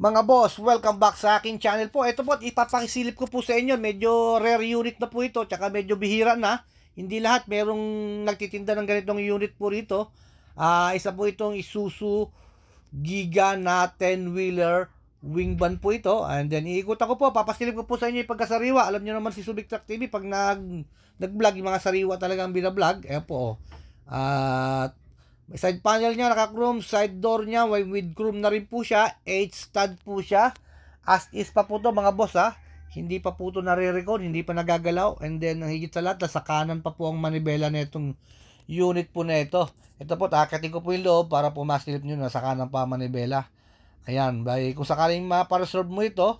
Mga boss, welcome back sa aking channel po. Ito po, ipapakisilip ko po sa inyo. Medyo rare unit na po ito, tsaka medyo bihira na. Hindi lahat merong nagtitinda ng ganitong unit po rito. Isa po itong Isuzu Giga na 10-wheeler wing van po ito. And then iikot ako po, papasilip ko po sa inyo yung pagkasariwa. Alam nyo naman si Subic Truck TV, pag nag-vlog, yung mga sariwa talaga ang binablog. Ayan po. May side panel niya, naka-chrome, side door niya, with chrome na rin po siya, 8 stud po siya, as is pa po to mga boss ha, hindi pa po to nare-record, hindi pa nagagalaw, and then higit sa lahat, sa kanan pa po ang manibela na itong unit po na ito. Ito po, takatin ko po yung loob para po masilip nyo na sa kanan pa manibela. Ayan, kung sakaling ma-reserve mo ito,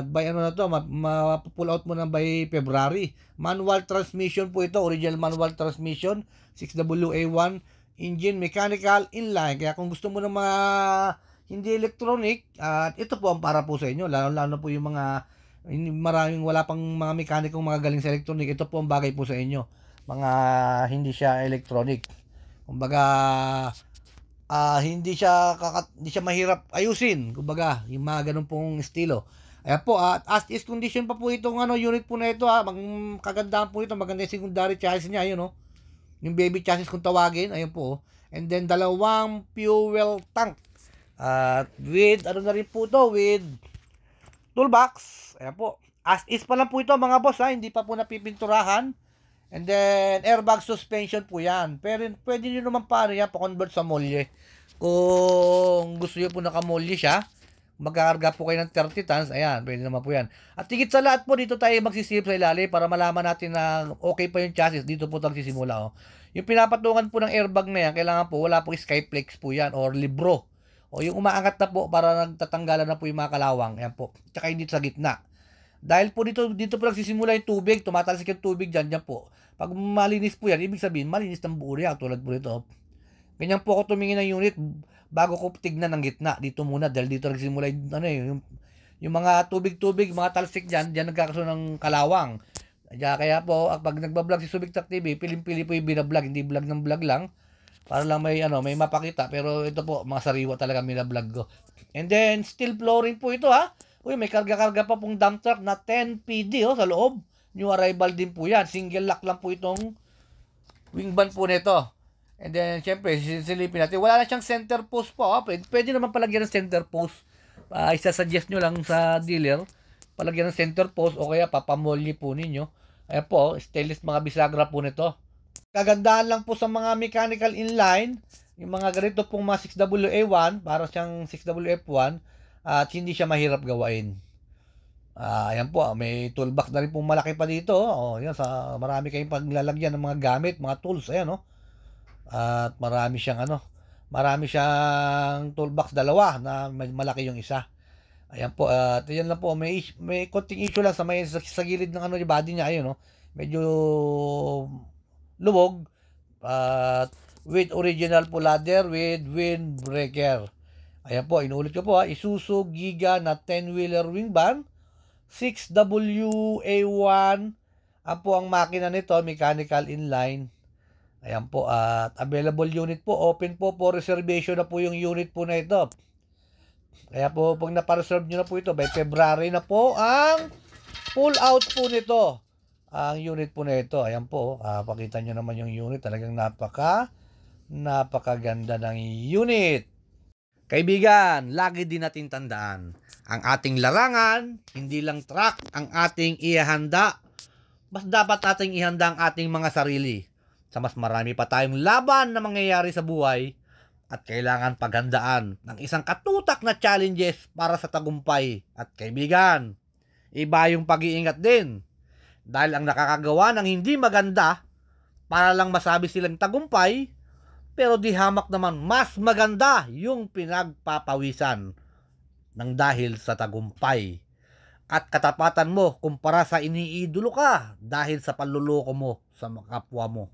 by ano na to, ma-pull out mo na by February. Manual transmission po ito, original manual transmission, 6WA1, engine, mechanical, inline. Kaya kung gusto mo ng mga hindi electronic, ito po ang para po sa inyo. Lalo po yung mga maraming wala pang mga mekanikong mga galing sa electronic. Ito po ang bagay po sa inyo. Mga hindi siya electronic. Kumbaga, hindi siya mahirap ayusin. Kumbaga, yung mga ganun pong estilo. Ayan po, as is condition pa po itong unit po na ito. Kagandahan po ito. Maganda yung secondary chassis niya. Ayun, yung baby chassis kung tawagin, ayun po. And then, dalawang fuel tank. With, ano na rin po to, with toolbox. Ayan po. As is pa lang po ito, mga boss, hindi pa po napipinturahan. And then, airbag suspension po yan. Pero, pwede nyo naman paano yan, pa-convert sa molye. Kung gusto nyo po nakamolye siya, magkakarga po kayo ng 30 tons, ayan, pwede naman po yan. At higit sa lahat po, dito tayo magsisilip sa ilalim para malaman natin na okay pa yung chassis. Dito po nagsisimula. Yung pinapatungan po ng airbag na yan, kailangan po, wala po skyflex po yan or libro. O yung umaangat na po para nagtatanggalan na po yung mga kalawang. Ayan po. Tsaka hindi sa gitna. Dahil po dito po nagsisimula yung tubig, tumatalsik yung tubig dyan po. Pag malinis po yan, ibig sabihin, malinis ng buo yan, tulad po dito. Ganyan po ako tumingin ng unit bago ko tignan ng gitna. Dito muna dahil dito nagsimula yung mga tubig-tubig, mga talsik diyan nagkakaroon ng kalawang. Kaya po pag nagba-vlog si Subic Truck TV, piling-pili po yung binablog, hindi vlog ng vlog lang. Para lang may mapakita, pero ito po mga sariwa talaga binablog ko. And then steel flooring po ito ha. Uy, may karga-karga pa pong dump truck na 10 PD sa loob. New arrival din po yan. Single lock lang po itong wing van po nito. And then, syempre, sisilipin natin. Wala na siyang center post po. Pwede naman palagyan ng center post. Isasuggest nyo lang sa dealer. Palagyan ng center post o kaya papamolye po ninyo. Ayan po, stainless mga bisagra po nito. Kagandahan lang po sa mga mechanical inline. Yung mga ganito pong mga 6WA1, para siyang 6WF1. At hindi siya mahirap gawain. Ayan po, may toolbox na rin pong malaki pa dito. Yan, marami kayong paglalagyan ng mga gamit, mga tools. Ayan, at marami siyang toolbox dalawa na malaki yung isa. Ayan po, at yan lang po, may konting issue lang sa gilid ng yung body niya, ayun, medyo lubog, at with original po ladder with windbreaker. Ayan po, inulit ko po Isuzu Giga na 10-wheeler wing van, 6WA1 po ang makina nito, mechanical inline. Ayan po, at available unit po, open po for reservation na po yung unit po na ito. Kaya po, pag napareserve nyo na po ito, by February na po ang pull out po nito. Ang unit po na ito, ayan po, pakita nyo naman yung unit, talagang napakaganda ng unit. Kaibigan, lagi din natin tandaan, ang ating larangan, hindi lang truck ang ating ihanda, mas dapat nating ihanda ang ating mga sarili. Sa mas marami pa tayong laban na mangyayari sa buhay at kailangan paghandaan ng isang katutak na challenges para sa tagumpay. At kaibigan, iba yung pag-iingat din. Dahil ang nakakagawa ng hindi maganda para lang masabi silang tagumpay, pero di hamak naman mas maganda yung pinagpapawisan ng dahil sa tagumpay. At katapatan mo kumpara sa iniidolo ka dahil sa panluloko mo sa kapwa mo.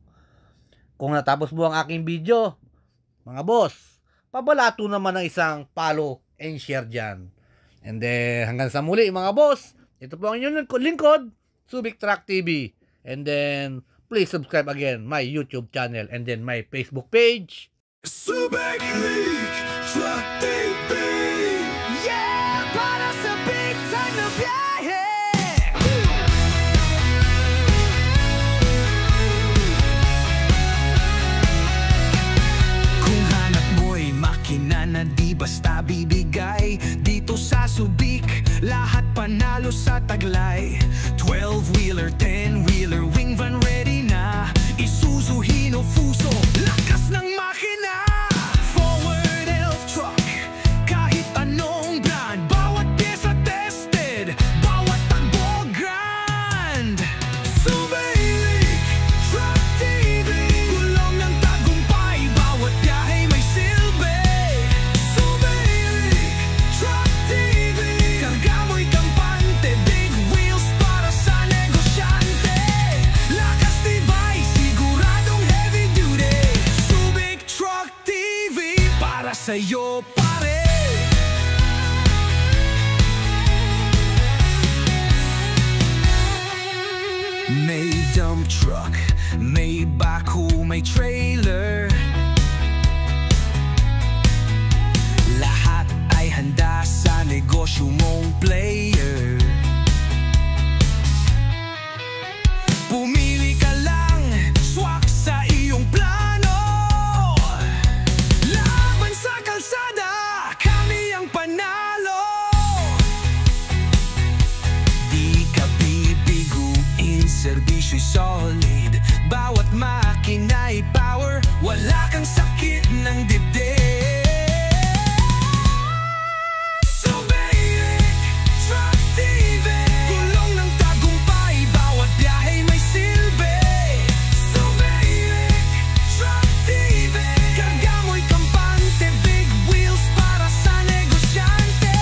Kung natapos mo ang aking video, mga boss, pabalato naman ng isang follow and share dyan. And then, hanggang sa muli mga boss, ito po ang inyong lingkod, Subic Truck TV. And then, please subscribe again my YouTube channel and then my Facebook page. Subic Truck TV! Yeah! Subic, lahat panalo sa taglay. 12-wheeler, 10-wheeler, wing van ready na. Isuzu, Hino, Fuso, lakas ng makina. Forward elf truck, kahit anong brand, bawat pyesa tested, bawat takbo grand. Subic Truck TV, gulong ng tagumpay, bawat biyahe may silbi. Subic Truck TV, karga mo'y kampante, big wheels para sa negosyante. Lakas tibay, siguradong heavy duty. Subic Truck TV, para sa'yo pare. May dump truck, may backhoe, may trailer. Lahat ay handa sa negosyo mong player. Pumili ka lang, swak sa iyong plano. Laban sa kalsada, kami ang panalo. Di ka bibiguin, serbisyo'y solid. Bawat makina'y power, wala kang sakit ng dibdib. Subic Truck TV, gulong ng tagumpay, bawat biyahe may silbi. Subic Truck TV, karga mo'y kampante, big wheels para sa negosyante.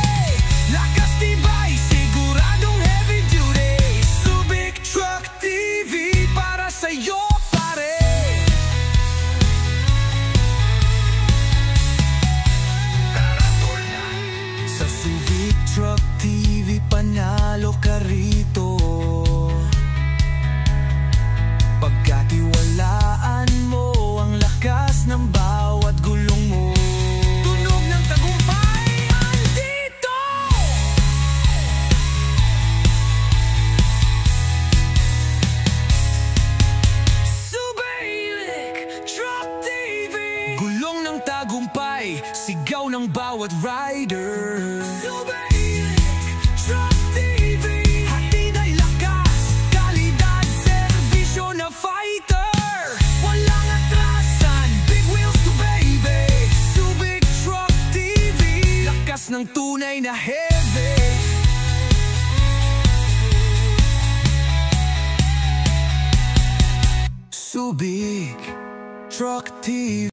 Lakas tibay, siguradong heavy duty. Subic Truck TV, para sa'yo pare. Sa Subic Truck TV, panalo ka rito. Pagkatiwalaan mo ang lakas ng bawat gulong mo. Tunog ng tagumpay, andito! Subic Truck TV, gulong ng tagumpay, sigaw ng bawat rider. Subic Truck TV, hatid ay lakas, kalidad, serbisyo na fighter. Walang atrasan, big wheels to baby. Subic Truck TV, lakas ng tunay na heavy. Subic Truck TV.